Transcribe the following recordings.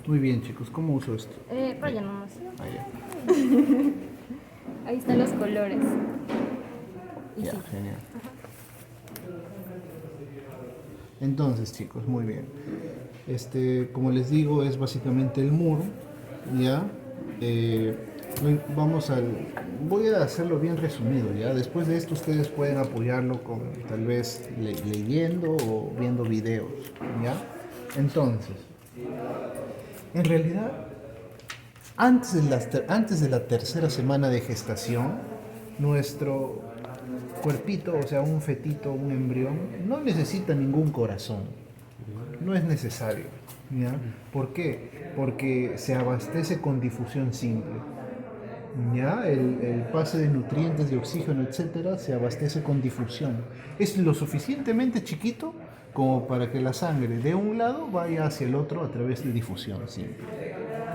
Muy bien, chicos, ¿cómo uso esto? Raya nomás. Ah, ya. Ahí están los colores. Y Ya, sí. genial. Entonces, chicos, muy bien. Como les digo, es básicamente el muro, ¿ya? Vamos al... Voy a hacerlo bien resumido, ¿ya? Después de esto ustedes pueden apoyarlo con tal vez leyendo o viendo videos, ¿ya? Entonces, en realidad, antes de la tercera semana de gestación, nuestro cuerpito, o sea, un fetito, un embrión, no necesita ningún corazón. No es necesario. ¿Ya? ¿Por qué? Porque se abastece con difusión simple. ¿Ya? El pase de nutrientes, de oxígeno, etcétera, se abastece con difusión. Es lo suficientemente chiquito como para que la sangre de un lado vaya hacia el otro a través de difusión simple.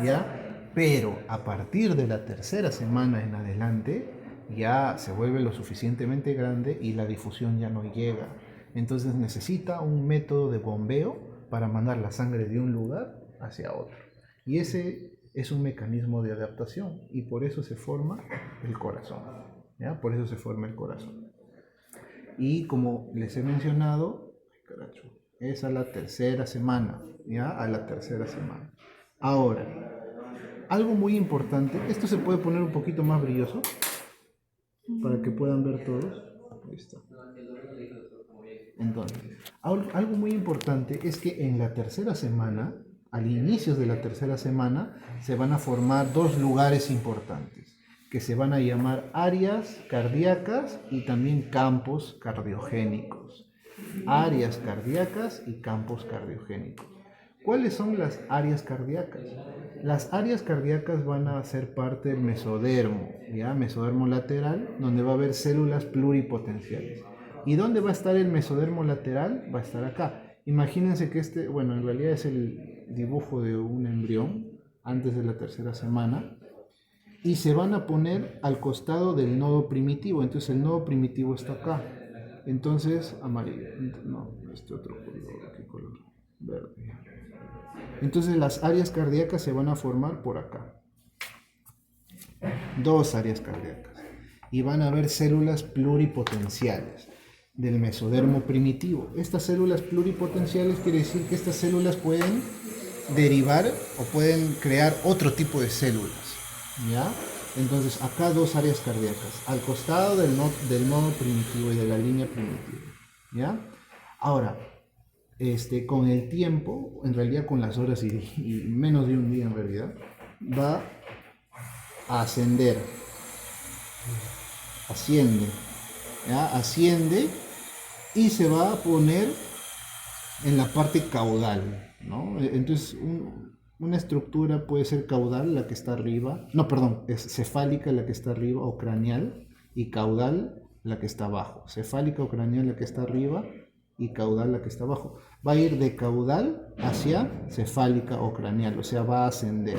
¿Ya? Pero a partir de la tercera semana en adelante, ya se vuelve lo suficientemente grande y la difusión ya no llega. Entonces necesita un método de bombeo para mandar la sangre de un lugar hacia otro. Y ese es un mecanismo de adaptación y por eso se forma el corazón. ¿Ya? Por eso se forma el corazón. Y como les he mencionado, es a la tercera semana, ¿ya? A la tercera semana. Ahora, algo muy importante, esto se puede poner un poquito más brilloso para que puedan ver todos. Ahí está. Entonces, algo muy importante es que en la tercera semana, al inicio de la tercera semana, se van a formar dos lugares importantes, que se van a llamar áreas cardíacas y también campos cardiogénicos. Áreas cardíacas y campos cardiogénicos. ¿Cuáles son las áreas cardíacas? Las áreas cardíacas van a ser parte del mesodermo, ¿ya? Mesodermo lateral, donde va a haber células pluripotenciales. ¿Y dónde va a estar el mesodermo lateral? Va a estar acá. Imagínense que bueno, en realidad es el dibujo de un embrión antes de la tercera semana, y se van a poner al costado del nodo primitivo. Entonces el nodo primitivo está acá. Entonces, amarillo. No, este otro color. ¿Qué color? Verde. Entonces las áreas cardíacas se van a formar por acá. Dos áreas cardíacas. Y van a haber células pluripotenciales del mesodermo primitivo. Estas células pluripotenciales quiere decir que estas células pueden derivar o pueden crear otro tipo de células. ¿Ya? Entonces acá dos áreas cardíacas, al costado del nodo primitivo y de la línea primitiva. ¿Ya? Ahora, con el tiempo, en realidad con las horas y menos de un día en realidad, va a ascender, asciende, ¿ya? Asciende y se va a poner en la parte caudal, ¿no? Entonces, una estructura puede ser caudal, la que está arriba, no, perdón, es cefálica la que está arriba o craneal, y caudal la que está abajo. Cefálica o craneal la que está arriba y caudal la que está abajo. Va a ir de caudal hacia cefálica o craneal, o sea, va a ascender,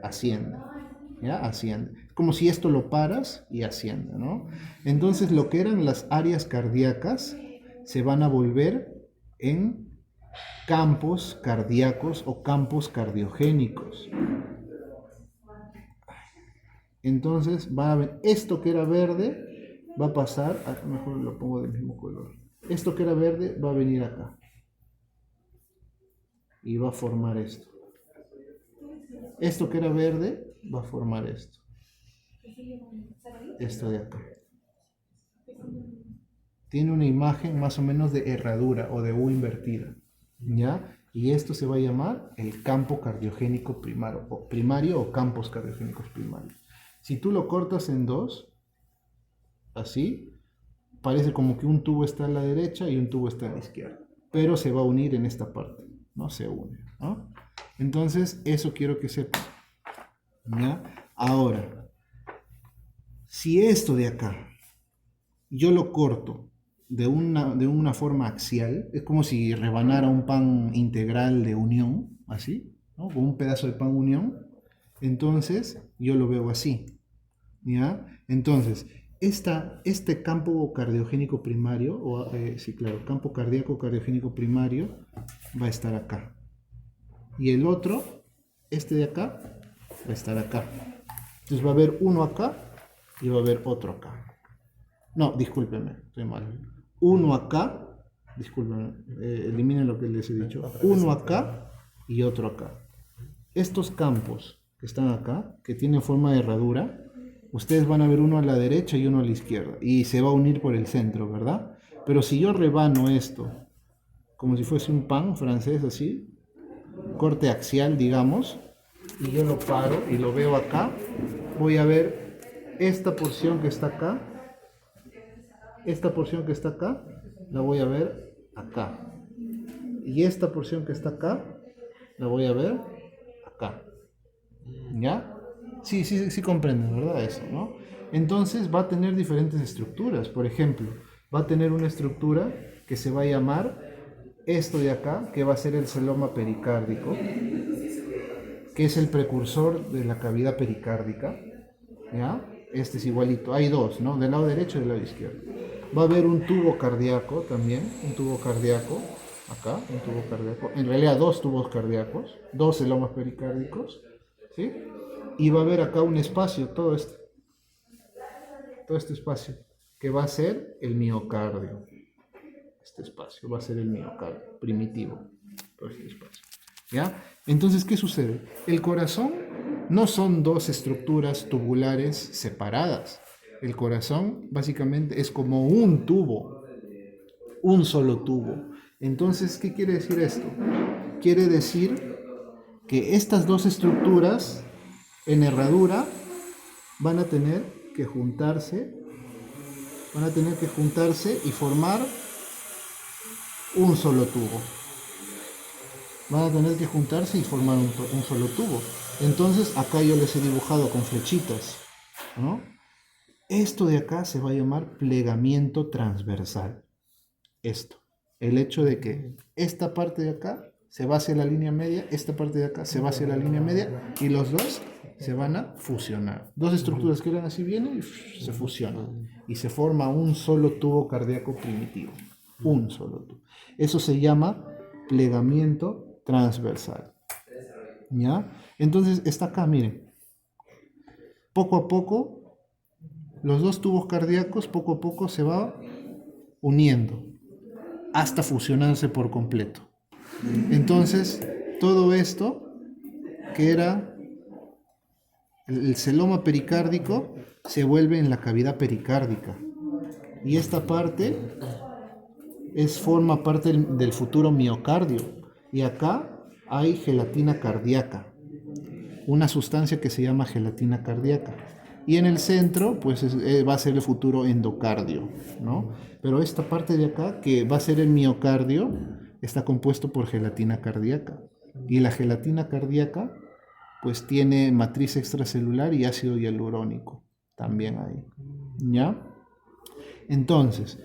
asciende. ¿Ya? Asciende. Es como si esto lo paras y asciende, ¿no? Entonces, lo que eran las áreas cardíacas se van a volver en campos cardíacos o campos cardiogénicos. Entonces, va a ver, esto que era verde va a pasar, mejor lo pongo del mismo color. Esto que era verde va a venir acá y va a formar esto. Esto que era verde va a formar esto. Esto de acá. Tiene una imagen más o menos de herradura o de U invertida, ¿ya? Y esto se va a llamar el campo cardiogénico primario o campos cardiogénicos primarios. Si tú lo cortas en dos, así, parece como que un tubo está a la derecha y un tubo está a la izquierda, pero se va a unir en esta parte, ¿no? Se une, ¿no? Entonces, eso quiero que sepas, ¿ya? Ahora, si esto de acá yo lo corto de una forma axial, es como si rebanara un pan integral de unión, así, ¿no? Con un pedazo de pan unión, entonces yo lo veo así, ¿ya? Entonces, este campo cardiogénico primario, sí, claro, campo cardíaco cardiogénico primario, va a estar acá, y el otro, este de acá, va a estar acá. Entonces va a haber uno acá y va a haber otro acá. No, discúlpenme, estoy mal. Uno acá, discúlpenme, eliminen lo que les he dicho. Uno acá y otro acá. Estos campos que están acá, que tienen forma de herradura, ustedes van a ver uno a la derecha y uno a la izquierda. Y se va a unir por el centro, ¿verdad? Pero si yo rebano esto, como si fuese un pan francés así, corte axial, digamos, y yo lo paro y lo veo acá, voy a ver esta porción que está acá, esta porción que está acá, la voy a ver acá. Y esta porción que está acá, la voy a ver acá. ¿Ya? Sí comprenden, ¿verdad? Eso, ¿no? Entonces va a tener diferentes estructuras. Por ejemplo, va a tener una estructura que se va a llamar esto de acá, que va a ser el celoma pericárdico, que es el precursor de la cavidad pericárdica. ¿Ya? Este es igualito. Hay dos, ¿no? Del lado derecho y del lado izquierdo. Va a haber un tubo cardíaco también, un tubo cardíaco. Acá, un tubo cardíaco. En realidad dos tubos cardíacos, dos celomas pericárdicos. ¿Sí? Y va a haber acá un espacio, todo este espacio, que va a ser el miocardio. Este espacio va a ser el miocardio primitivo, todo este espacio. ¿Ya? Entonces, ¿qué sucede? El corazón no son dos estructuras tubulares separadas. El corazón básicamente es como un tubo, un solo tubo. Entonces, ¿qué quiere decir esto? Quiere decir que estas dos estructuras en herradura van a tener que juntarse y formar un solo tubo. Van a tener que juntarse y formar un solo tubo. Entonces acá yo les he dibujado con flechitas, ¿no? Esto de acá se va a llamar plegamiento transversal. Esto, el hecho de que esta parte de acá se va hacia la línea media, esta parte de acá se va hacia la línea media y los dos se van a fusionar. Dos estructuras que eran así vienen y se fusionan y se forma un solo tubo cardíaco primitivo. Un solo tubo. Eso se llama plegamiento transversal. ¿Ya? Entonces está acá, miren. Poco a poco, los dos tubos cardíacos poco a poco se va uniendo hasta fusionarse por completo. Entonces, todo esto que era el celoma pericárdico se vuelve en la cavidad pericárdica. Y esta parte forma parte del futuro miocardio. Y acá hay gelatina cardíaca, una sustancia que se llama gelatina cardíaca. Y en el centro, pues va a ser el futuro endocardio, ¿no? Pero esta parte de acá, que va a ser el miocardio, está compuesto por gelatina cardíaca. Y la gelatina cardíaca, pues tiene matriz extracelular y ácido hialurónico, también ahí, ¿ya? Entonces,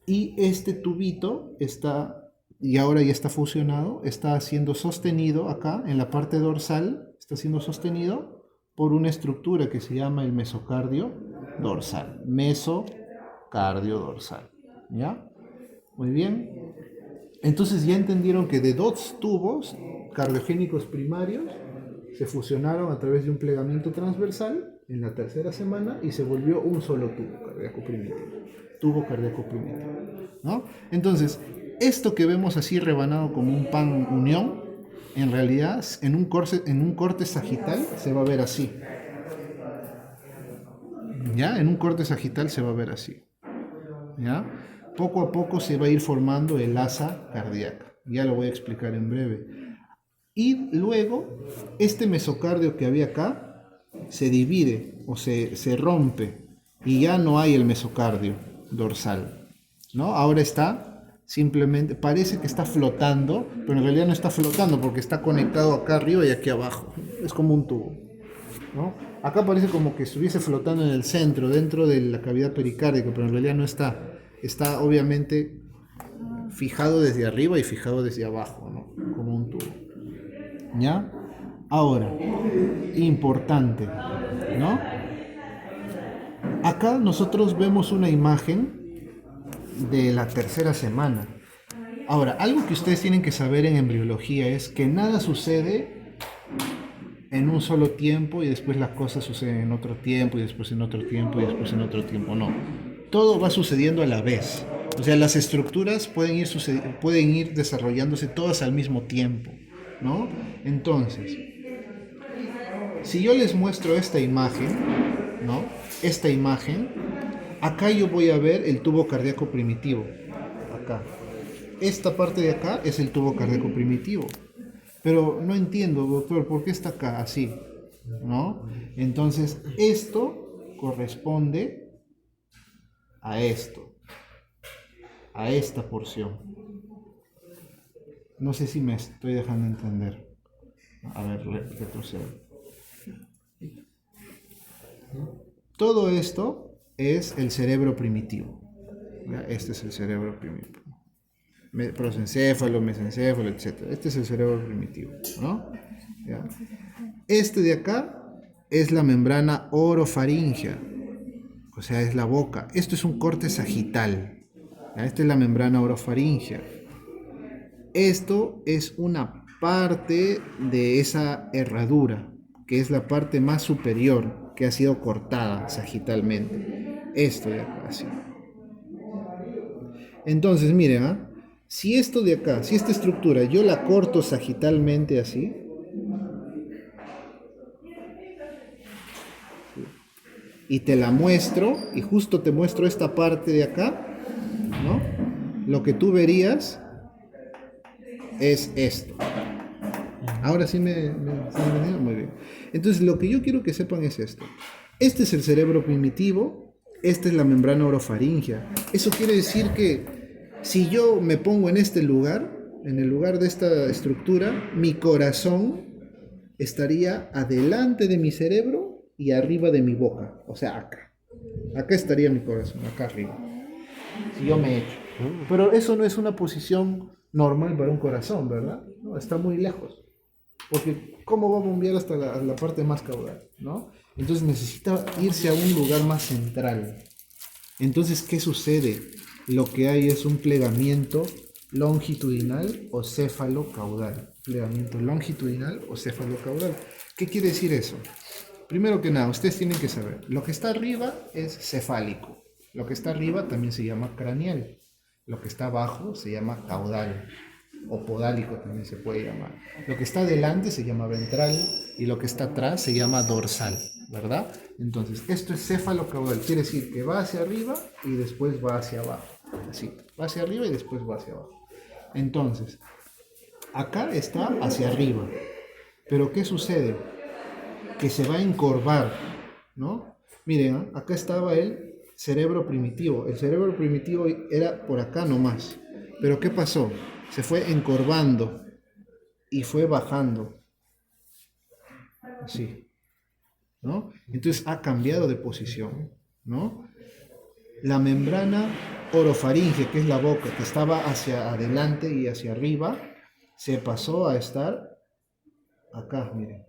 y este tubito está, y ahora ya está fusionado, está siendo sostenido acá, en la parte dorsal, está siendo sostenido por una estructura que se llama el mesocardio dorsal. Mesocardio dorsal. ¿Ya? Muy bien. Entonces ya entendieron que de dos tubos cardiogénicos primarios se fusionaron a través de un plegamiento transversal en la tercera semana y se volvió un solo tubo cardíaco primitivo. Tubo cardíaco primitivo. ¿No? Entonces, esto que vemos así rebanado como un pan unión, en realidad, en un corte sagital se va a ver así. ¿Ya? En un corte sagital se va a ver así. ¿Ya? Poco a poco se va a ir formando el asa cardíaca. Ya lo voy a explicar en breve. Y luego, este mesocardio que había acá se divide o se rompe y ya no hay el mesocardio dorsal, ¿no? Ahora está simplemente, parece que está flotando, pero en realidad no está flotando porque está conectado acá arriba y aquí abajo. Es como un tubo, ¿no? Acá parece como que estuviese flotando en el centro, dentro de la cavidad pericárdica, pero en realidad no está. Está obviamente fijado desde arriba y fijado desde abajo, ¿no? Como un tubo. ¿Ya? Ahora, importante, ¿no? Acá nosotros vemos una imagen de la tercera semana. Ahora, algo que ustedes tienen que saber en embriología es que nada sucede en un solo tiempo y después las cosas suceden en otro tiempo y después en otro tiempo y después en otro tiempo. No, todo va sucediendo a la vez. O sea, las estructuras pueden ir desarrollándose todas al mismo tiempo, ¿no? Entonces, si yo les muestro esta imagen, ¿no? Esta imagen, acá yo voy a ver el tubo cardíaco primitivo. Acá. Esta parte de acá es el tubo cardíaco primitivo. Pero no entiendo, doctor, ¿por qué está acá así? ¿No? Entonces, esto corresponde a esto, a esta porción. No sé si me estoy dejando entender. A ver, retrocedo. Todo esto es el cerebro primitivo. ¿Ya? Este es el cerebro primitivo. Prosencéfalo, mesencéfalo, etc. Este es el cerebro primitivo, ¿no? ¿Ya? Este de acá es la membrana orofaringea, o sea, es la boca. Esto es un corte sagital. ¿Ya? Esta es la membrana orofaringea. Esto es una parte de esa herradura, que es la parte más superior, que ha sido cortada sagitalmente. Esto de acá, así. Entonces, miren, ¿ah? Si esto de acá, si esta estructura yo la corto sagitalmente así, y te la muestro, y justo te muestro esta parte de acá, ¿no? Lo que tú verías es esto. Ahora sí me entendieron muy bien. Entonces, lo que yo quiero que sepan es esto. Este es el cerebro primitivo, esta es la membrana orofaringea. Eso quiere decir que si yo me pongo en este lugar, en el lugar de esta estructura, mi corazón estaría adelante de mi cerebro y arriba de mi boca. O sea, acá. Acá estaría mi corazón, acá arriba. Si yo me echo. Pero eso no es una posición normal para un corazón, ¿verdad? No, está muy lejos. Porque ¿cómo va a bombear hasta la parte más caudal? ¿No? Entonces necesita irse a un lugar más central. Entonces, ¿qué sucede? Lo que hay es un plegamiento longitudinal o céfalo-caudal. Plegamiento longitudinal o céfalo-caudal. ¿Qué quiere decir eso? Primero que nada, ustedes tienen que saber, lo que está arriba es cefálico. Lo que está arriba también se llama craneal. Lo que está abajo se llama caudal. O podálico también se puede llamar. Lo que está delante se llama ventral y lo que está atrás se llama dorsal, ¿verdad? Entonces, esto es céfalo-caudal, quiere decir que va hacia arriba y después va hacia abajo. Así, va hacia arriba y después va hacia abajo. Entonces, acá está hacia arriba. Pero ¿qué sucede? Que se va a encorvar, ¿no? Miren, ¿eh? Acá estaba el cerebro primitivo. El cerebro primitivo era por acá nomás. Pero ¿qué pasó? Se fue encorvando y fue bajando. Así, ¿no? Entonces ha cambiado de posición, ¿no? La membrana orofaringe, que es la boca, que estaba hacia adelante y hacia arriba, se pasó a estar acá, miren.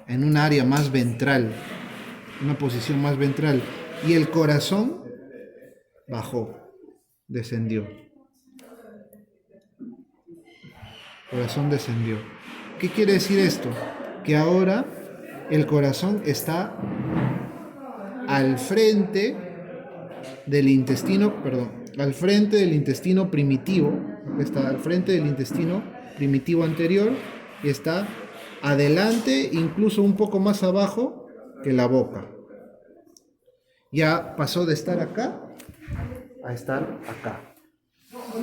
En un área más ventral, una posición más ventral. Y el corazón bajó, descendió. Corazón descendió. ¿Qué quiere decir esto? Que ahora el corazón está al frente del intestino, al frente del intestino primitivo, está al frente del intestino primitivo anterior y está adelante, incluso un poco más abajo que la boca. Ya pasó de estar acá a estar acá,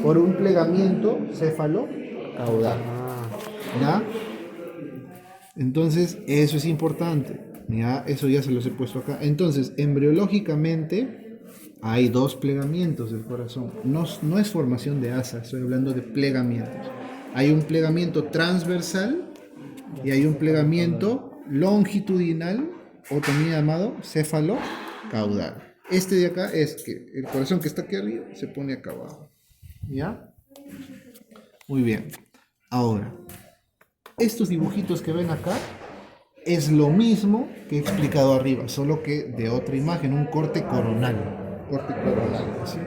por un plegamiento céfalo-caudal. ¿Ya? Entonces, eso es importante. ¿Ya? Eso ya se los he puesto acá. Entonces, embriológicamente hay dos plegamientos del corazón. No es formación de asa, estoy hablando de plegamientos. Hay un plegamiento transversal y hay un plegamiento longitudinal, o también llamado céfalo-caudal. Este de acá es que el corazón que está aquí arriba se pone acá abajo. ¿Ya? Muy bien. Ahora, estos dibujitos que ven acá es lo mismo que he explicado arriba, solo que de otra imagen, un corte coronal. Corte coronal, ¿sí?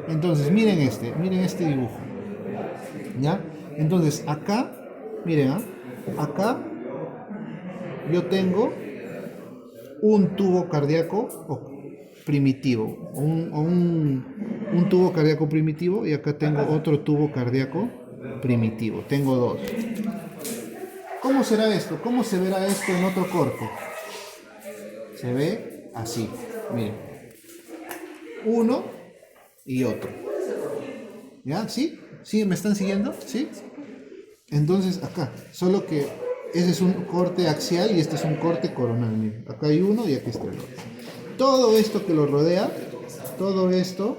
Entonces, miren este dibujo. ¿Ya? Entonces, acá, miren, acá yo tengo un tubo cardíaco primitivo, un tubo cardíaco primitivo, y acá tengo otro tubo cardíaco primitivo. Tengo dos. ¿Cómo será esto? ¿Cómo se verá esto en otro corte? Se ve así, miren. Uno y otro. ¿Ya? ¿Sí? ¿Sí? ¿Me están siguiendo? ¿Sí? Entonces acá, solo que ese es un corte axial y este es un corte coronal. Miren, acá hay uno y aquí está el otro. Todo esto que lo rodea, todo esto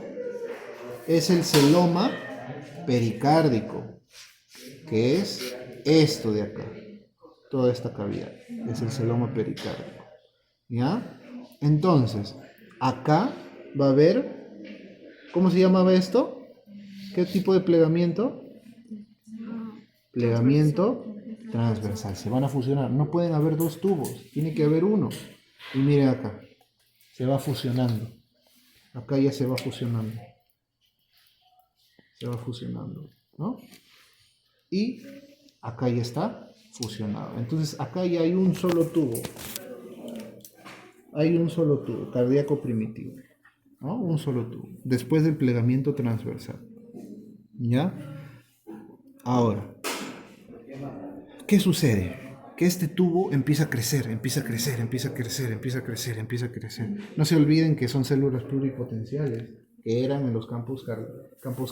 es el celoma pericárdico, que es esto de acá. Toda esta cavidad es el celoma pericárdico. ¿Ya? Entonces, acá va a haber, ¿cómo se llamaba esto? ¿Qué tipo de plegamiento? Plegamiento transversal. Se van a fusionar. No pueden haber dos tubos, tiene que haber uno. Y miren acá, se va fusionando. Acá ya se va fusionando. Se va fusionando, ¿no? Y acá ya está fusionado. Entonces acá ya hay un solo tubo. Hay un solo tubo, cardíaco primitivo, ¿no? Un solo tubo. Después del plegamiento transversal. ¿Ya? Ahora, ¿qué sucede? Que este tubo empieza a crecer, empieza a crecer, empieza a crecer, empieza a crecer, empieza a crecer. No se olviden que son células pluripotenciales, que eran en los campos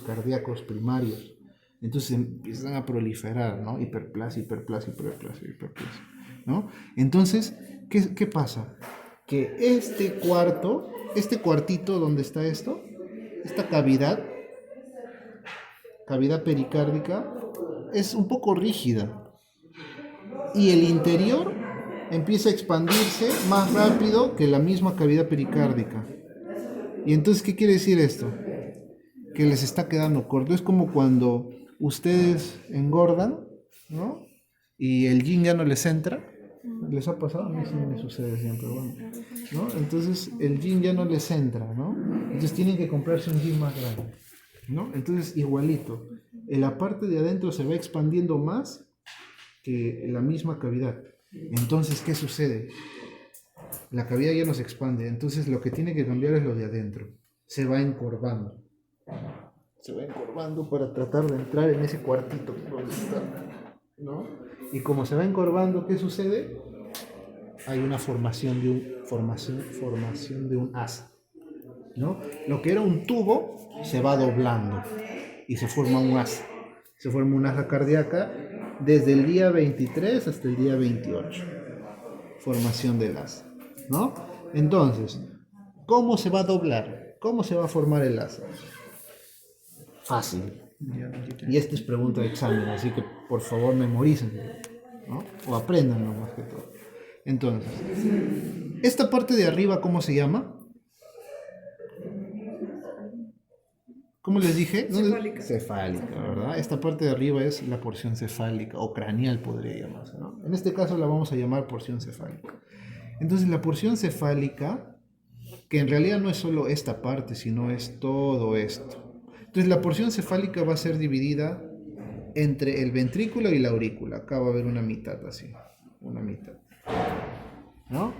cardíacos primarios. Entonces empiezan a proliferar, ¿no? Hiperplasia, hiperplasia, hiperplasia, hiperplasia, ¿no? Entonces, ¿qué pasa? Que este cuartito donde está esto, esta cavidad pericárdica, es un poco rígida. Y el interior empieza a expandirse más rápido que la misma cavidad pericárdica. Y entonces, ¿qué quiere decir esto? Que les está quedando corto. Es como cuando ustedes engordan, ¿no? Y el yin ya no les entra. ¿Les ha pasado? A mí sí me sucede siempre, bueno, ¿no? Entonces el yin ya no les entra, ¿no? Entonces tienen que comprarse un yin más grande, ¿no? Entonces igualito, en la parte de adentro se va expandiendo más que la misma cavidad. Entonces, ¿qué sucede? La cavidad ya no se expande, entonces lo que tiene que cambiar es lo de adentro. Se va encorvando. Se va encorvando para tratar de entrar en ese cuartito donde está, ¿no? Y como se va encorvando, ¿qué sucede? Hay una formación de un asa, ¿no? Lo que era un tubo se va doblando y se forma un asa. Se forma un asa cardíaca desde el día 23 hasta el día 28. Formación del asa, ¿no? Entonces, ¿cómo se va a doblar? ¿Cómo se va a formar el asa? Fácil. Y esta es pregunta de examen, así que por favor memoricen, ¿no? O apréndanlo más que todo. Entonces, esta parte de arriba, ¿cómo se llama? ¿Cómo les dije? Cefálica. Cefálica, ¿verdad? Esta parte de arriba es la porción cefálica o craneal podría llamarse, ¿no? En este caso la vamos a llamar porción cefálica. Entonces la porción cefálica, que en realidad no es solo esta parte, sino es todo esto. Entonces la porción cefálica va a ser dividida entre el ventrículo y la aurícula. Acá va a haber una mitad así, una mitad, ¿no?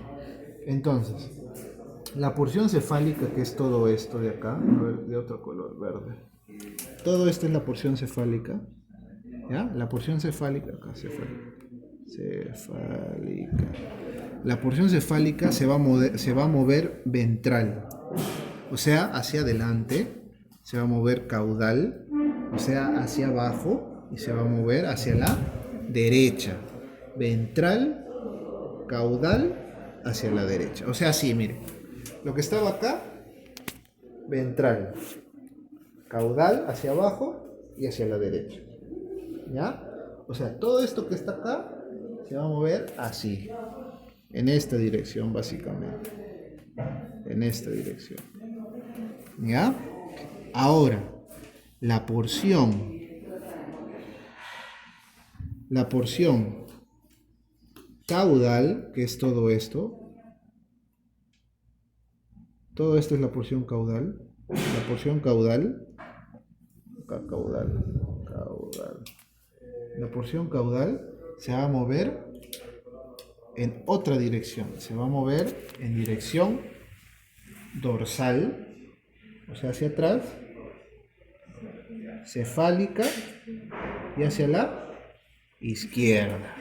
Entonces, la porción cefálica, que es todo esto de acá, a ver, de otro color, verde. Todo esto es la porción cefálica, ¿ya? La porción cefálica, acá, cefálica. La porción cefálica se va a mover ventral, o sea, hacia adelante, se va a mover caudal, o sea, hacia abajo, y se va a mover hacia la derecha. Ventral, caudal, hacia la derecha. O sea, así, miren. Lo que estaba acá, ventral, caudal hacia abajo y hacia la derecha. ¿Ya? O sea, todo esto que está acá se va a mover así. En esta dirección, básicamente. En esta dirección. ¿Ya? Ahora, la porción caudal, que es todo esto es la porción caudal. La porción caudal acá caudal, caudal. La porción caudal se va a mover en otra dirección, se va a mover en dirección dorsal, o sea, hacia atrás, cefálica y hacia la izquierda.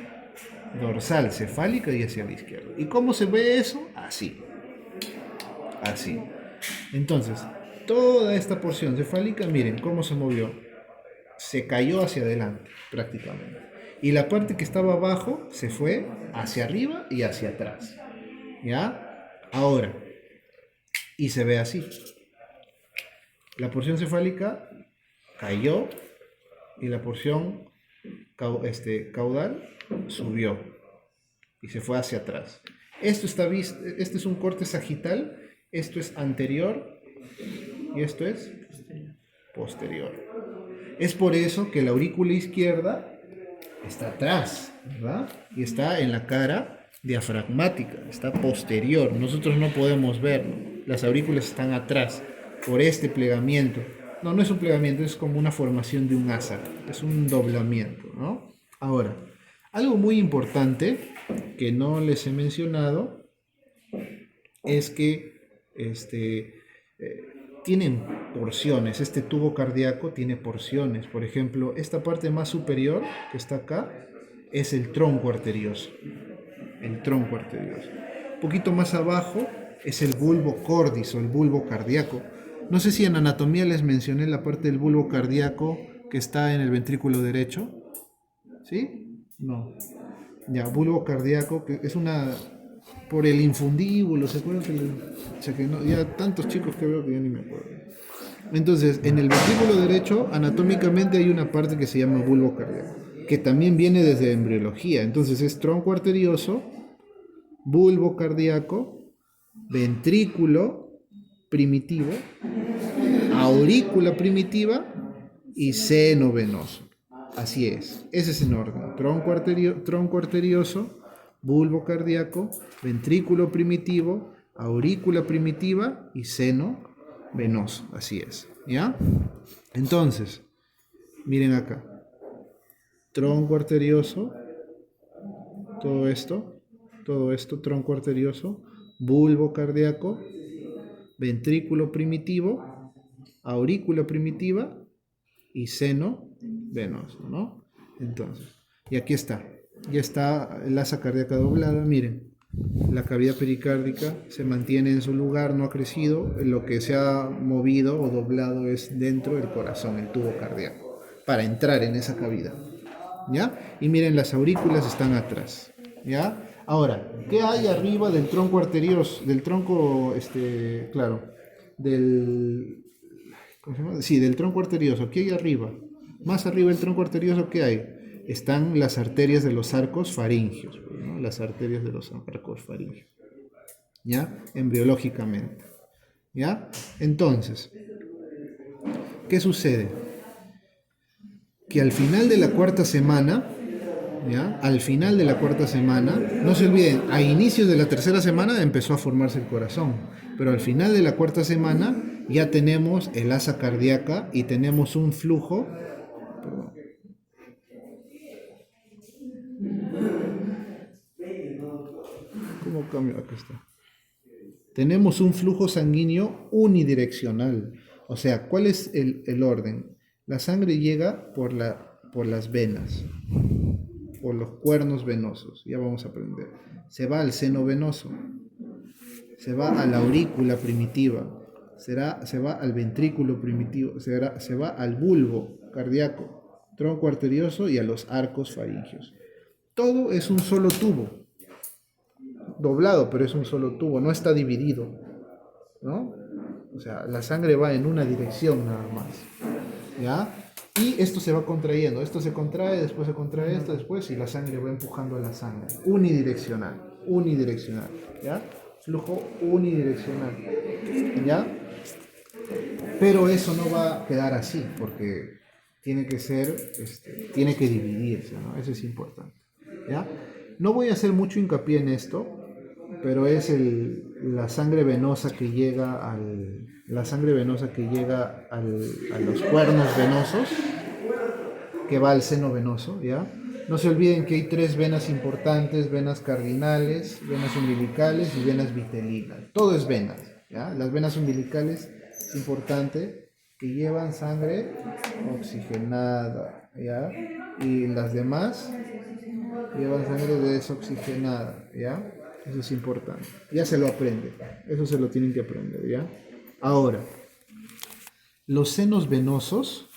Dorsal, cefálica y hacia la izquierda. ¿Y cómo se ve eso? Así. Así. Entonces, toda esta porción cefálica, miren cómo se movió. Se cayó hacia adelante, prácticamente. Y la parte que estaba abajo se fue hacia arriba y hacia atrás. ¿Ya? Ahora, y se ve así. La porción cefálica cayó y la porción caudal subió y se fue hacia atrás. Esto está visto, este es un corte sagital, esto es anterior y esto es posterior. Es por eso que la aurícula izquierda está atrás, ¿verdad? Y está en la cara diafragmática, está posterior. Nosotros no podemos verlo. Las aurículas están atrás por este plegamiento. No, no es un plegamiento, es como una formación de un asa, es un doblamiento, ¿no? Ahora, algo muy importante que no les he mencionado es que tienen porciones. Este tubo cardíaco tiene porciones. Por ejemplo, esta parte más superior que está acá es el tronco arterioso. El tronco arterioso. Un poquito más abajo es el bulbo cordis o el bulbo cardíaco. No sé si en anatomía les mencioné la parte del bulbo cardíaco que está en el ventrículo derecho. ¿Sí? No. Ya, bulbo cardíaco, que es una... por el infundíbulo, ¿se acuerdan? O sea, que no, ya tantos chicos que veo que ya ni me acuerdo. Entonces, en el ventrículo derecho, anatómicamente hay una parte que se llama bulbo cardíaco, que también viene desde embriología. Entonces, es tronco arterioso, bulbo cardíaco, ventrículo primitivo, aurícula primitiva y seno venoso. Así es, ese es el orden. Tronco arterioso, bulbo cardíaco, ventrículo primitivo, aurícula primitiva y seno venoso. Así es, ¿ya? Entonces, miren acá. Tronco arterioso, todo esto, tronco arterioso, bulbo cardíaco, ventrículo primitivo, aurícula primitiva y seno venoso, ¿no? Entonces, y aquí está. Ya está el asa cardíaca doblada, miren. La cavidad pericárdica se mantiene en su lugar, no ha crecido. Lo que se ha movido o doblado es dentro del corazón, el tubo cardíaco, para entrar en esa cavidad. ¿Ya? Y miren, las aurículas están atrás. ¿Ya? Ahora, ¿qué hay arriba del tronco arterioso? Del tronco, claro, del... ¿cómo se llama? Sí, del tronco arterioso. ¿Qué hay arriba? Más arriba del tronco arterioso, ¿qué hay? Están las arterias de los arcos faringios, ¿no? Las arterias de los arcos faringios, ¿ya? Embriológicamente, ¿ya? Entonces, ¿qué sucede? Que al final de la cuarta semana, ¿ya? Al final de la cuarta semana, no se olviden, a inicios de la tercera semana empezó a formarse el corazón, pero al final de la cuarta semana ya tenemos el asa cardíaca y tenemos un flujo. Perdón. ¿Cómo cambio? Acá está. Tenemos un flujo sanguíneo unidireccional. O sea, ¿cuál es el orden? La sangre llega por las venas, por los cuernos venosos. Ya vamos a aprender. Se va al seno venoso, se va a la aurícula primitiva, se va al ventrículo primitivo, se va al bulbo cardíaco, tronco arterioso y a los arcos faringios. Todo es un solo tubo. Doblado, pero es un solo tubo, no está dividido, ¿no? O sea, la sangre va en una dirección nada más, ¿ya? Y esto se va contrayendo, esto se contrae, después se contrae esto, después, y la sangre va empujando a la sangre. Unidireccional, ¿ya? Flujo unidireccional, ¿ya? Pero eso no va a quedar así, porque tiene que ser, tiene que dividirse, ¿no? Eso es importante, ¿ya? No voy a hacer mucho hincapié en esto, pero es la sangre venosa que llega a los cuernos venosos, que va al seno venoso, ¿ya? No se olviden que hay 3 venas importantes: venas cardinales, venas umbilicales y venas vitelinas. Todo es venas, ¿ya? Las venas umbilicales es importante, que llevan sangre oxigenada, ¿ya? Y las demás llevan sangre desoxigenada, ¿ya? Eso es importante. Ya se lo aprende. Eso se lo tienen que aprender, ¿ya? Ahora, los senos venosos,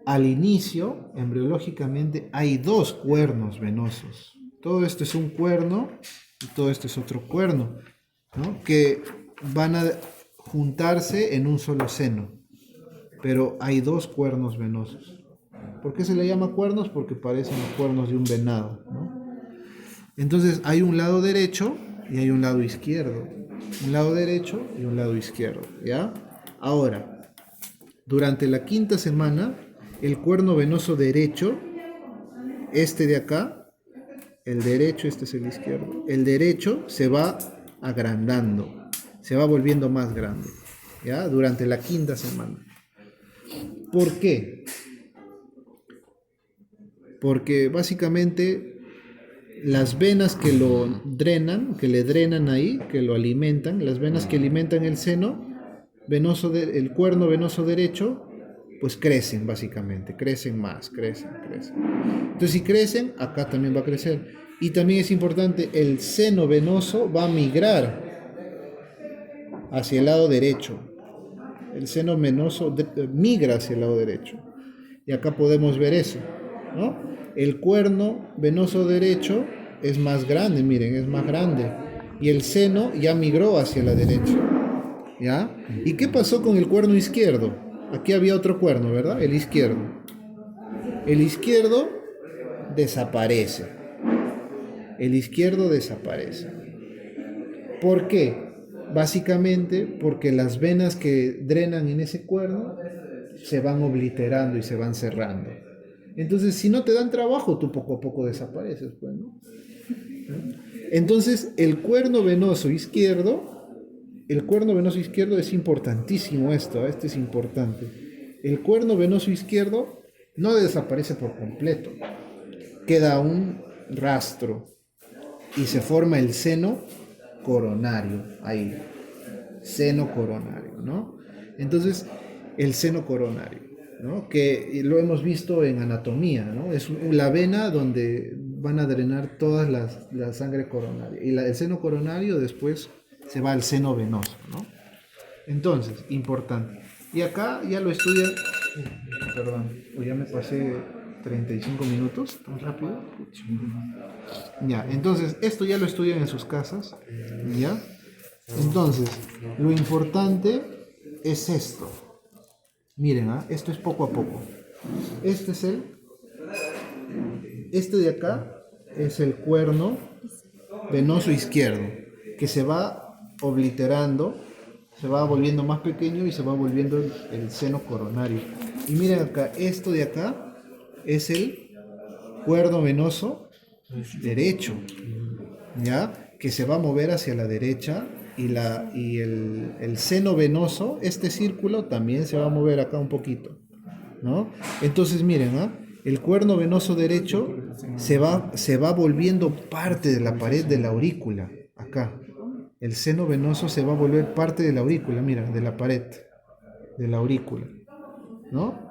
al inicio, embriológicamente, hay 2 cuernos venosos. Todo esto es un cuerno y todo esto es otro cuerno, ¿no? Que van a juntarse en un solo seno. Pero hay 2 cuernos venosos. ¿Por qué se le llama cuernos? Porque parecen los cuernos de un venado, ¿no? Entonces hay un lado derecho y hay un lado izquierdo. Un lado derecho y un lado izquierdo, ¿ya? Ahora, durante la 5ª semana, el cuerno venoso derecho, este de acá, el derecho, este es el izquierdo, el derecho se va agrandando, se va volviendo más grande, ¿ya? Durante la 5ª semana. ¿Por qué? Porque básicamente las venas que lo drenan, que le drenan ahí, que lo alimentan, las venas que alimentan el seno venoso, el cuerno venoso derecho, pues crecen básicamente, crecen más, crecen. Entonces si crecen, acá también va a crecer. Y también es importante, el seno venoso va a migrar hacia el lado derecho. El seno venoso migra hacia el lado derecho. Y acá podemos ver eso, ¿no? El cuerno venoso derecho es más grande, miren, es más grande. Y el seno ya migró hacia la derecha, ¿ya? ¿Y qué pasó con el cuerno izquierdo? Aquí había otro cuerno, ¿verdad? El izquierdo. El izquierdo desaparece. El izquierdo desaparece. ¿Por qué? Básicamente porque las venas que drenan en ese cuerno se van obliterando y se van cerrando. Entonces, si no te dan trabajo, tú poco a poco desapareces, pues, ¿no? Entonces, el cuerno venoso izquierdo es importantísimo esto, este es importante. El cuerno venoso izquierdo no desaparece por completo, queda un rastro y se forma el seno coronario, ahí, seno coronario, ¿no? Entonces, el seno coronario, ¿no? Que lo hemos visto en anatomía, ¿no? Es la vena donde van a drenar toda la sangre coronaria. Y el seno coronario después se va al seno venoso, ¿no? Entonces, importante. Y acá ya lo estudian, perdón, ya me pasé 35 minutos, tan rápido. Ya, entonces, esto ya lo estudian en sus casas, ¿ya? Entonces, lo importante es esto. Miren, esto es poco a poco. Este de acá es el cuerno venoso izquierdo, que se va obliterando, se va volviendo más pequeño y se va volviendo el seno coronario. Y miren acá, esto de acá es el cuerno venoso derecho, ¿ya? Que se va a mover hacia la derecha y el seno venoso, este círculo también se va a mover acá un poquito, ¿no? Entonces miren, el cuerno venoso derecho se va volviendo parte de la pared de la aurícula, acá. El seno venoso se va a volver parte de la aurícula, mira, de la pared, de la aurícula, ¿no?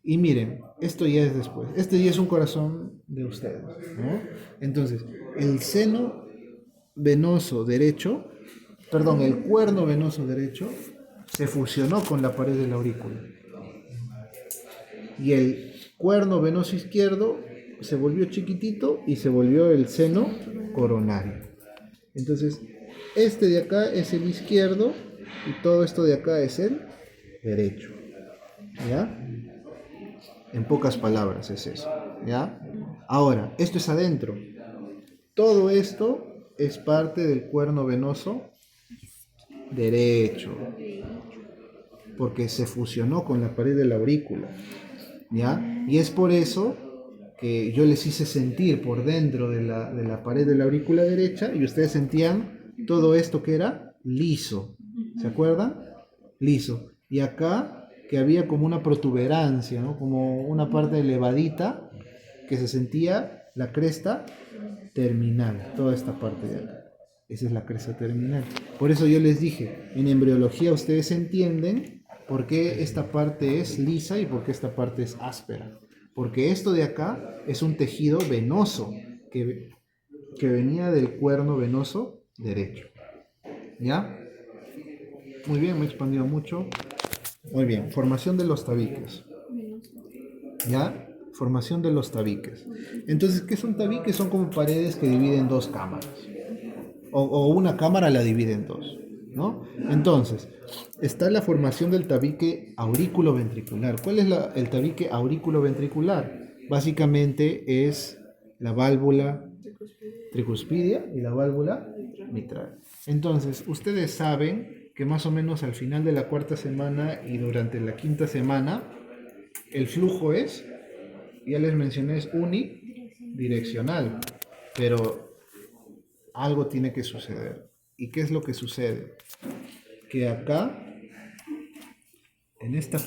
Y miren, esto ya es después. Este ya es un corazón de ustedes, ¿no? Entonces, el seno venoso derecho, perdón, el cuerno venoso derecho se fusionó con la pared de la aurícula. Y el cuerno venoso izquierdo se volvió chiquitito y se volvió el seno coronario. Entonces, este de acá es el izquierdo y todo esto de acá es el derecho. ¿Ya? En pocas palabras es eso, ¿ya? Ahora, esto es adentro. Todo esto es parte del cuerno venoso derecho, porque se fusionó con la pared de la aurícula, ¿ya? Y es por eso que yo les hice sentir por dentro de la pared de la aurícula derecha y ustedes sentían todo esto que era liso. ¿Se acuerdan? Liso. Y acá que había como una protuberancia, ¿no? Como una parte elevadita que se sentía la cresta terminal, toda esta parte de acá. Esa es la cresta terminal. Por eso yo les dije, en embriología ustedes entienden por qué esta parte es lisa y por qué esta parte es áspera. Porque esto de acá es un tejido venoso que venía del cuerno venoso derecho. ¿Ya? Muy bien, me he expandido mucho. Muy bien, formación de los tabiques. ¿Ya? Formación de los tabiques. Entonces, ¿qué son tabiques? Son como paredes que dividen dos cámaras. O una cámara la divide en dos, ¿no? Entonces, está la formación del tabique aurículo-ventricular. ¿Cuál es el tabique aurículo-ventricular? Básicamente es la válvula tricuspidia y la válvula mitral. Entonces, ustedes saben que más o menos al final de la cuarta semana y durante la quinta semana, el flujo es, ya les mencioné, es unidireccional, pero algo tiene que suceder. ¿Y qué es lo que sucede? Que acá,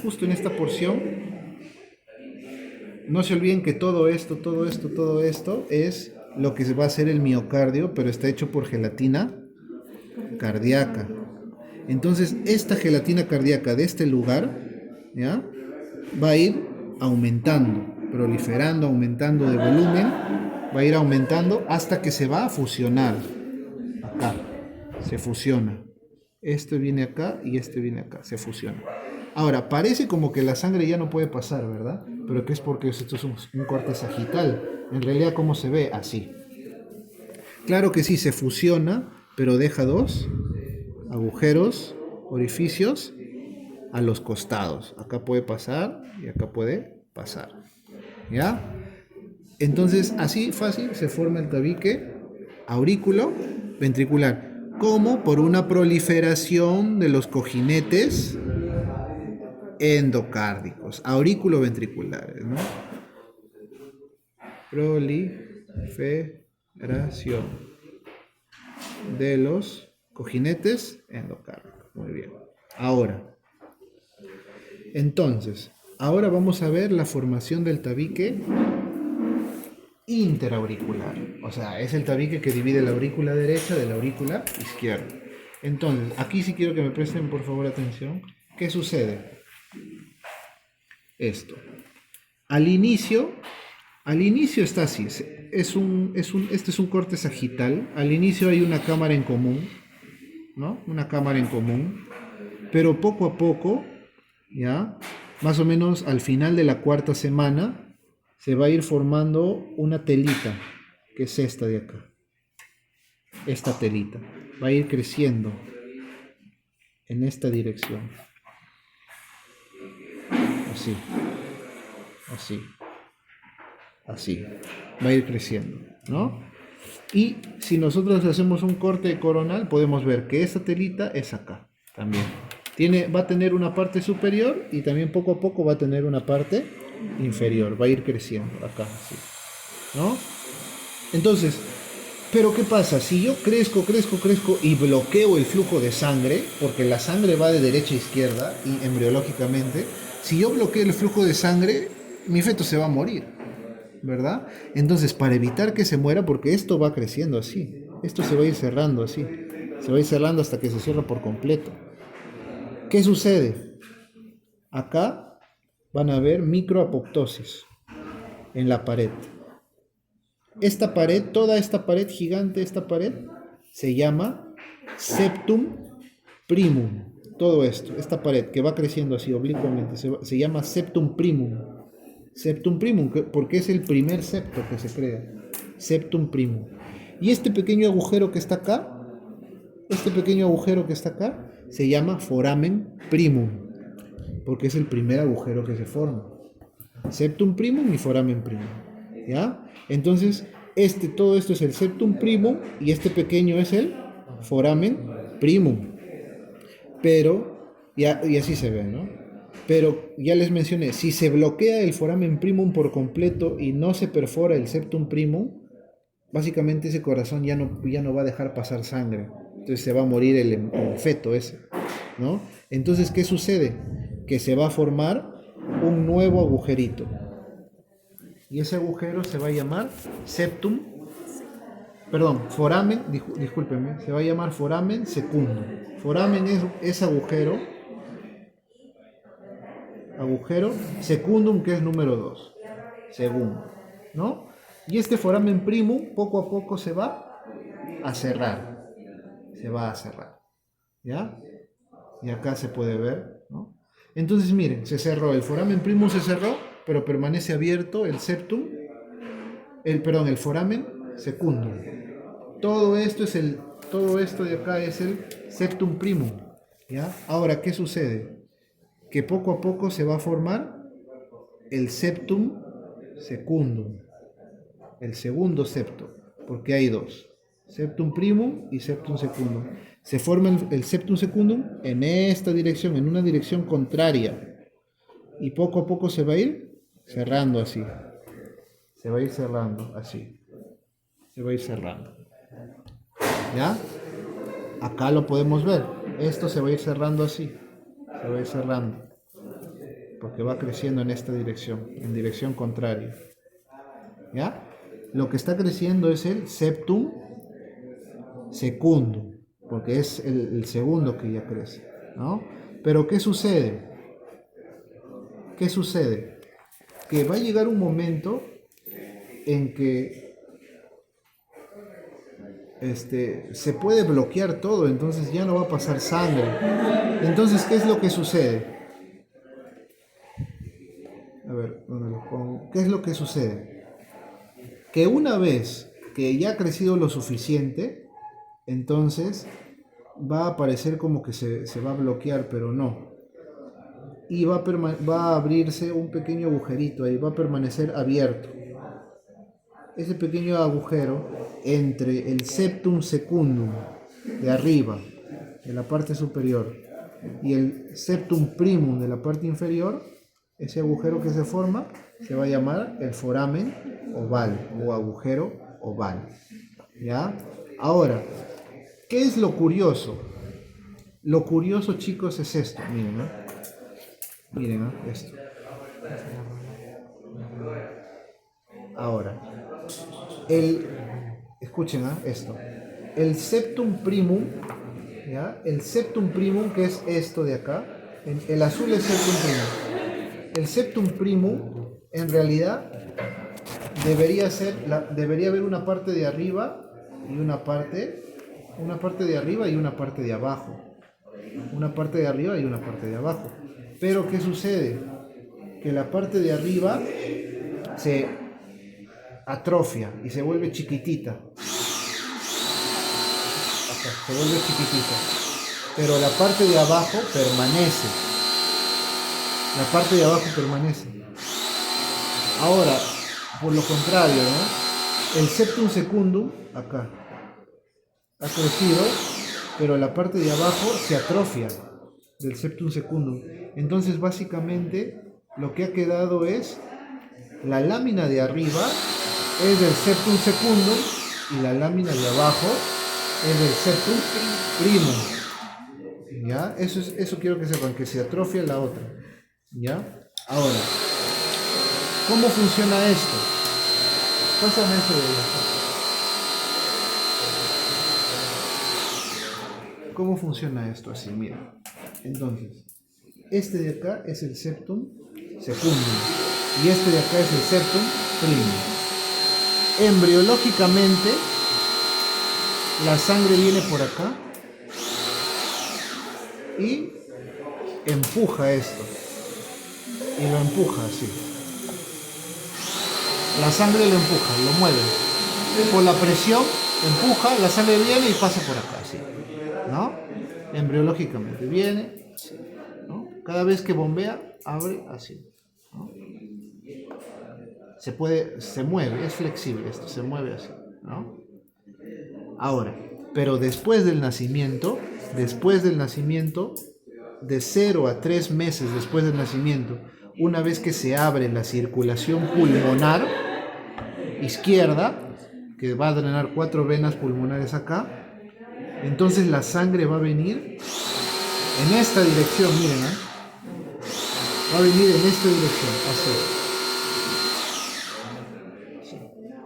justo en esta porción, no se olviden que todo esto es lo que va a ser el miocardio, pero está hecho por gelatina cardíaca. Entonces, esta gelatina cardíaca de este lugar, ¿ya? Va a ir aumentando, proliferando, aumentando de volumen, va a ir aumentando hasta que se va a fusionar. Acá, se fusiona. Este viene acá y este viene acá, se fusiona. Ahora, parece como que la sangre ya no puede pasar, ¿verdad? Pero que es porque esto es un corte sagital. En realidad, ¿cómo se ve? Así. Claro que sí, se fusiona, pero deja dos agujeros, orificios a los costados. Acá puede pasar y acá puede pasar. ¿Ya? Entonces, así fácil se forma el tabique aurículo ventricular, como por una proliferación de los cojinetes endocárdicos, aurículo-ventriculares, ¿no? Proliferación de los cojinetes endocárdicos. Muy bien. Entonces, ahora vamos a ver la formación del tabique interauricular. O sea, es el tabique que divide la aurícula derecha de la aurícula izquierda. Entonces, aquí sí quiero que me presten por favor atención. ¿Qué sucede? Esto. Al inicio está así. Este es un corte sagital. Al inicio hay una cámara en común, ¿no? Una cámara en común. Pero poco a poco, ¿ya? Más o menos al final de la cuarta semana, se va a ir formando una telita, que es esta de acá. Esta telita. Va a ir creciendo en esta dirección. Así. Así. Así. Va a ir creciendo, ¿no? Y si nosotros hacemos un corte coronal, podemos ver que esta telita es acá también. Va a tener una parte superior y también poco a poco va a tener una parte inferior. Va a ir creciendo acá, así, ¿no? Entonces, pero ¿qué pasa? Si yo crezco y bloqueo el flujo de sangre, porque la sangre va de derecha a izquierda y embriológicamente, si yo bloqueo el flujo de sangre, mi feto se va a morir, ¿verdad? Entonces, para evitar que se muera, porque esto va creciendo así, esto se va a ir cerrando así, se va a ir cerrando hasta que se cierra por completo. ¿Qué sucede? Acá van a ver microapoptosis en la pared. Esta pared, toda esta pared gigante, esta pared, se llama septum primum. Todo esto, esta pared que va creciendo así oblicuamente, se llama septum primum. Septum primum, porque es el primer septo que se crea. Septum primum. Y este pequeño agujero que está acá, se llama foramen primum, porque es el primer agujero que se forma. Septum primum y foramen primum. ¿Ya? Entonces, todo esto es el septum primum y este pequeño es el foramen primum. Pero, y así se ve, ¿no? Pero ya les mencioné, si se bloquea el foramen primum por completo y no se perfora el septum primum, básicamente ese corazón ya no va a dejar pasar sangre. Entonces se va a morir el feto ese, ¿no? Entonces, ¿qué sucede? Que se va a formar un nuevo agujerito. Y ese agujero se va a llamar septum, perdón, foramen, discúlpenme, se va a llamar foramen secundum. Foramen es agujero, secundum, que es número 2, segundo, ¿no? Y este foramen primum poco a poco se va a cerrar, ¿ya? Y acá se puede ver, ¿no? Entonces miren, se cerró, el foramen primum se cerró, pero permanece abierto el septum, el foramen secundum. Todo esto de acá es el septum primum, ¿ya? Ahora, ¿qué sucede? Que poco a poco se va a formar el septum secundum, el segundo septo, porque hay dos, septum primum y septum secundum. Se forma el septum secundum en esta dirección, en una dirección contraria, y poco a poco se va a ir cerrando así, se va a ir cerrando así, se va a ir cerrando, ¿ya? Acá lo podemos ver, esto se va a ir cerrando así, se va a ir cerrando, porque va creciendo en esta dirección, en dirección contraria, ¿ya? Lo que está creciendo es el septum secundum, porque es el segundo que ya crece, ¿no? Pero ¿qué sucede? ¿Qué sucede? Que va a llegar un momento en que se puede bloquear todo, entonces ya no va a pasar sangre. Entonces, ¿qué es lo que sucede? A ver, ¿dónde lo pongo? ¿Qué es lo que sucede? Que una vez que ya ha crecido lo suficiente, entonces va a aparecer como que se va a bloquear, pero no. Y va a abrirse un pequeño agujerito ahí, va a permanecer abierto. Ese pequeño agujero entre el septum secundum de arriba, de la parte superior, y el septum primum de la parte inferior, ese agujero que se forma se va a llamar el foramen oval o agujero oval. ¿Ya? Ahora, ¿qué es lo curioso? Lo curioso, chicos, es esto. Miren, ¿no? Miren, ¿no? Esto. Ahora, escuchen, ¿no? Esto. El septum primum, ¿ya? El septum primum, que es esto de acá. El azul es septum primum. El septum primum, en realidad, debería haber una parte de arriba y una parte de arriba y una parte de abajo. Una parte de arriba y una parte de abajo. Pero ¿qué sucede? Que la parte de arriba se atrofia y se vuelve chiquitita. Acá, se vuelve chiquitita. Pero la parte de abajo permanece. La parte de abajo permanece. Ahora, por lo contrario, ¿no? El septum secundum, acá, ha crecido, pero la parte de abajo se atrofia del septum secundum. Entonces, básicamente, lo que ha quedado es la lámina de arriba es del septum secundum y la lámina de abajo es del septum primum. ¿Ya? Eso quiero que sepan, que se atrofia la otra. ¿Ya? Ahora, ¿cómo funciona esto? Pásame eso de ahí. ¿Cómo funciona esto? Así, mira. Entonces, este de acá es el septum secundum y este de acá es el septum primum. Embriológicamente, la sangre viene por acá y empuja esto. Y lo empuja así. La sangre lo empuja, lo mueve. Por la presión, empuja, la sangre viene y pasa por acá, así. ¿No? Embriológicamente viene, ¿no? Cada vez que bombea, abre así, ¿no? Se mueve, es flexible esto, se mueve así, ¿no? Ahora, pero después del nacimiento, de 0 a 3 meses después del nacimiento, una vez que se abre la circulación pulmonar izquierda, que va a drenar 4 venas pulmonares acá, entonces la sangre va a venir en esta dirección, miren, ¿eh? Va a venir en esta dirección, así.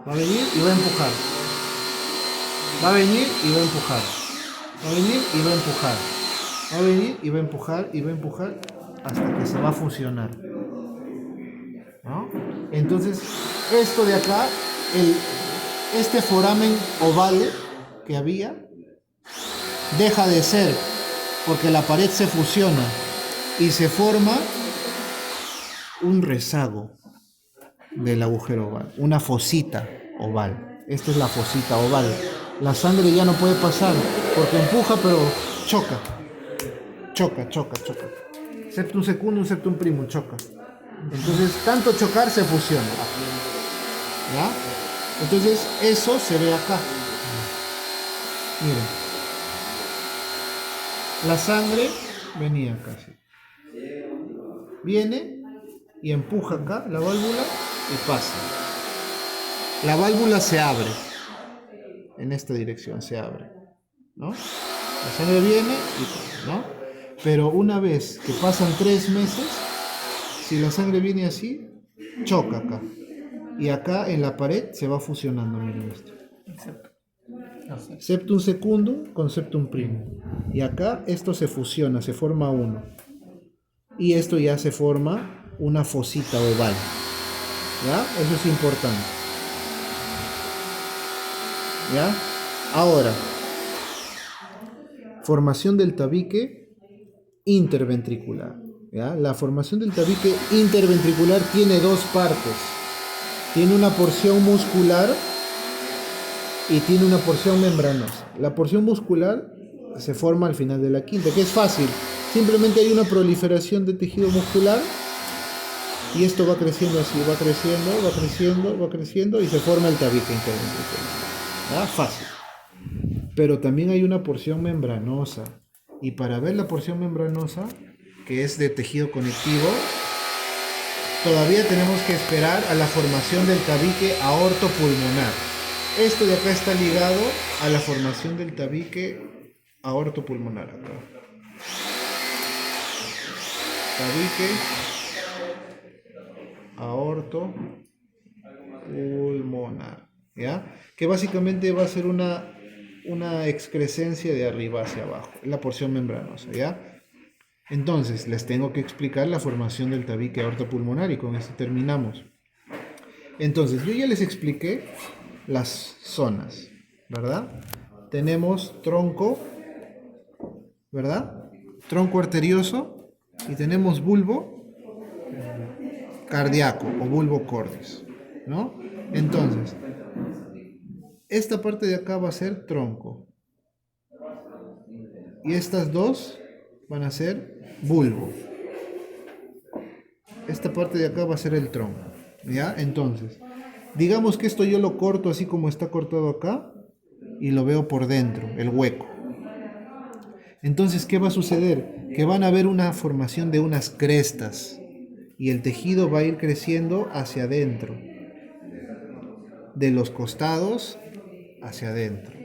Va a venir y va a empujar. Va a venir y va a empujar. Va a venir y va a empujar. Va a venir y va a empujar y va a empujar hasta que se va a fusionar. ¿No? Entonces, esto de acá, este foramen oval que había, deja de ser porque la pared se fusiona y se forma un rezago del agujero oval, una fosita oval. Esta es la fosita oval. La sangre ya no puede pasar porque empuja, pero choca. Choca. Septum secundum, septum primum, choca. Entonces, tanto chocar se fusiona. ¿Ya? Entonces, eso se ve acá. Miren. La sangre venía acá, ¿sí? Viene y empuja acá la válvula y pasa. La válvula se abre. En esta dirección se abre, ¿no? La sangre viene y pasa, ¿no? Pero una vez que pasan 3 meses, si la sangre viene así, choca acá. Y acá en la pared se va fusionando, miren esto. Septum secundum con septum primum. Y acá esto se fusiona, se forma uno. Y esto ya se forma una fosita oval. ¿Ya? Eso es importante. ¿Ya? Ahora, formación del tabique interventricular. ¿Ya? La formación del tabique interventricular tiene 2 partes. Tiene una porción muscular y tiene una porción membranosa. La porción muscular se forma al final de la quinta, que es fácil. Simplemente hay una proliferación de tejido muscular y esto va creciendo así, va creciendo y se forma el tabique interventricular. ¿Ya? Fácil. Pero también hay una porción membranosa. Y para ver la porción membranosa, que es de tejido conectivo, todavía tenemos que esperar a la formación del tabique aortopulmonar. Esto de acá está ligado a la formación del tabique aortopulmonar. Acá. Tabique aortopulmonar. ¿Ya? Que básicamente va a ser una excrescencia de arriba hacia abajo, la porción membranosa, ¿ya? Entonces, les tengo que explicar la formación del tabique aortopulmonar y con esto terminamos. Entonces, yo ya les expliqué las zonas, ¿verdad? Tenemos tronco, ¿verdad? Tronco arterioso y tenemos bulbo cardíaco o bulbo cordis, ¿no? Entonces, esta parte de acá va a ser tronco. Y estas dos van a ser bulbo. Esta parte de acá va a ser el tronco. ¿Ya? Entonces, digamos que esto yo lo corto así como está cortado acá y lo veo por dentro, el hueco. Entonces, ¿qué va a suceder? Que van a haber una formación de unas crestas y el tejido va a ir creciendo hacia adentro. De los costados hacia adentro,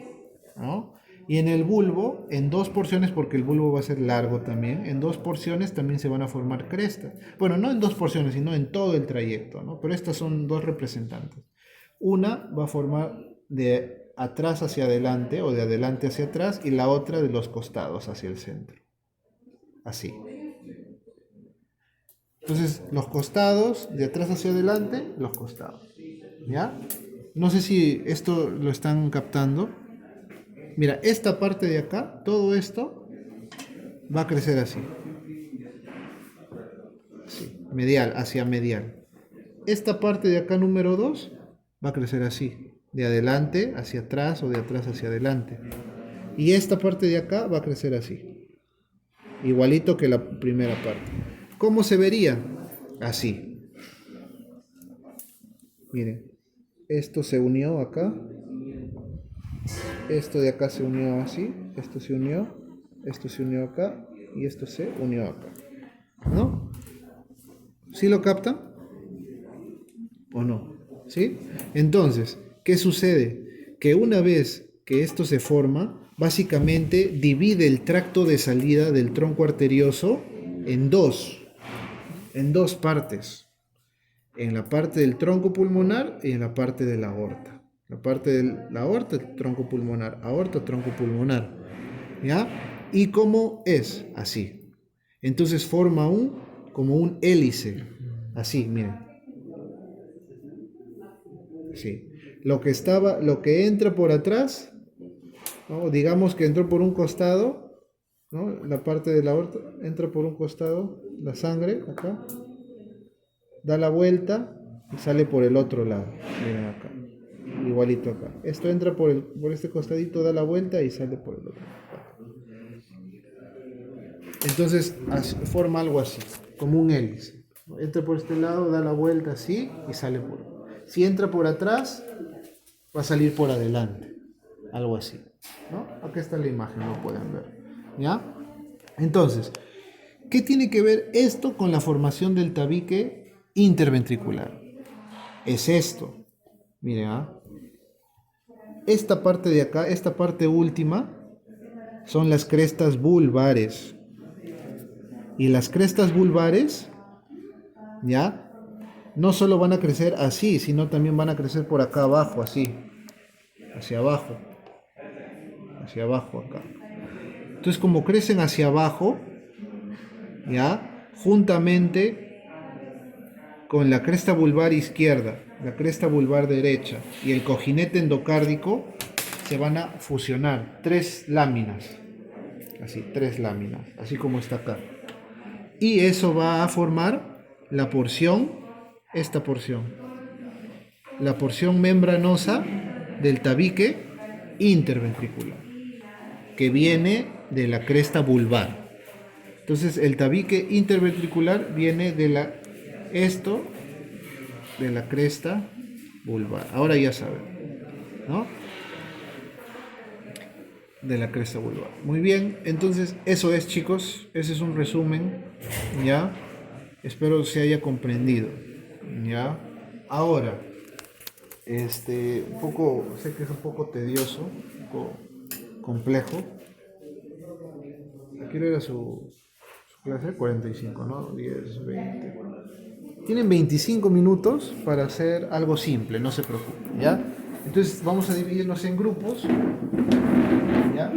¿no? Y en el bulbo, en 2 porciones, porque el bulbo va a ser largo también, en 2 porciones también se van a formar crestas. Bueno, no en 2 porciones, sino en todo el trayecto, ¿no? Pero estas son 2 representantes. Una va a formar de atrás hacia adelante o de adelante hacia atrás y la otra de los costados hacia el centro. Así. Entonces, los costados, de atrás hacia adelante, los costados. ¿Ya? No sé si esto lo están captando. Mira, esta parte de acá, todo esto va a crecer así. Así, medial, hacia medial. Esta parte de acá, número 2, va a crecer así. De adelante hacia atrás o de atrás hacia adelante. Y esta parte de acá va a crecer así. Igualito que la primera parte. ¿Cómo se vería? Así. Miren. Esto se unió acá. Esto de acá se unió así. Esto se unió. Esto se unió acá. y esto se unió acá, ¿no? ¿Sí lo captan? ¿O no? ¿Sí? Entonces, ¿qué sucede? Que una vez que esto se forma, básicamente divide el tracto de salida del tronco arterioso en dos partes. En la parte del tronco pulmonar y en la parte de la aorta. La parte de la aorta, el tronco pulmonar, aorta, tronco pulmonar. ¿Ya? ¿Y cómo es? Así. Entonces forma como un hélice. Así, miren. Sí. Lo que entra por atrás, ¿no? Digamos que entró por un costado, ¿no? La parte de la aorta entra por un costado, la sangre, acá, da la vuelta y sale por el otro lado. Miren acá. Igualito acá. Esto entra por este costadito, da la vuelta y sale por el otro. Entonces forma algo así, como un hélice. Entra por este lado, da la vuelta así y sale por. Si entra por atrás, va a salir por adelante. Algo así, ¿no? Acá está la imagen, lo pueden ver. ¿Ya? Entonces, ¿qué tiene que ver esto con la formación del tabique interventricular? Es esto. Miren, ¿ah? Esta parte de acá, esta parte última, son las crestas vulvares. Y las crestas vulvares, ¿ya? No solo van a crecer así, sino también van a crecer por acá abajo, así. Hacia abajo acá. Entonces, como crecen hacia abajo, ¿ya? Juntamente con la cresta vulvar izquierda, la cresta vulvar derecha y el cojinete endocárdico, se van a fusionar 3 láminas. Así, 3 láminas, así como está acá. Y eso va a formar la porción, esta porción, la porción membranosa del tabique interventricular, que viene de la cresta vulvar. Entonces el tabique interventricular viene de la cresta vulvar. Ahora ya saben, ¿no? De la cresta vulvar. Muy bien, entonces eso es, chicos, ese es un resumen, ¿ya? Espero se haya comprendido, ¿ya? Ahora, un poco, sé que es un poco tedioso, un poco complejo. Aquí era su clase, 45, ¿no? 10, 20. Tienen 25 minutos para hacer algo simple, no se preocupen, ¿ya? Entonces vamos a dividirnos en grupos, ¿ya?